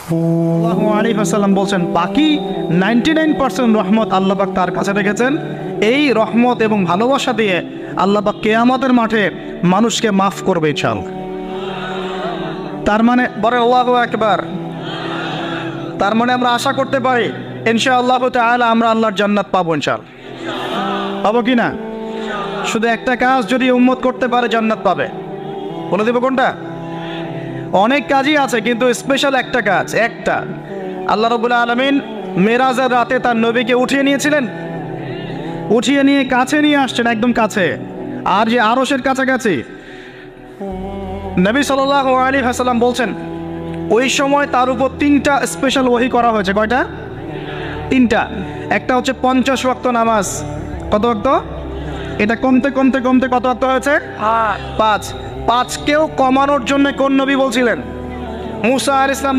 সাল্লাল্লাহু আলাইহি ওয়াসাল্লাম বলছেন বাকি 99% রহমত আল্লাহ পাক তার কাছে রেখেছেন। এই রহমত এবং ভালোবাসা দিয়ে আল্লাহ পাক কিয়ামতের মাঠে মানুষকে মাফ করবে ইনশাআল্লাহ। তার মানে বলে আল্লাহু আকবার। তার মানে আমরা আশা করতে পারি ইনশাআল্লাহ তাআলা আমরা আল্লাহর জান্নাত পাবো ইনশাআল্লাহ। পাবো কি না? শুধু একটা কাজ যদি উম্মত করতে পারে জান্নাত পাবে। বলে দেবো কোনটা? অনেক কাজই আছে কিন্তু স্পেশাল একটা কাজ, একটা। আল্লাহ রাব্বুল আলামিন মেরাজের রাতে তার নবীকে উঠিয়ে নিয়েছিলেন, উঠিয়ে নিয়ে কাছে নিয়ে আসছেন, একদম কাছে, আর যে আরশের কাছাকাছি। নবী সাল্লাল্লাহু আলাইহি ওয়াসাল্লাম বলছেন ওই সময় তার উপর 3টা স্পেশাল ওহী করা হয়েছে। কয়টা? 3টা। একটা হচ্ছে 50 ওয়াক্ত নামাজ। কত ওয়াক্ত? এটা কমতে কমতে কমতে কত ওয়াক্ত হয়েছে? 5। 5কেও কমানোর জন্য কোন নবী বলছিলেন? মুসা আলাইহিস সালাম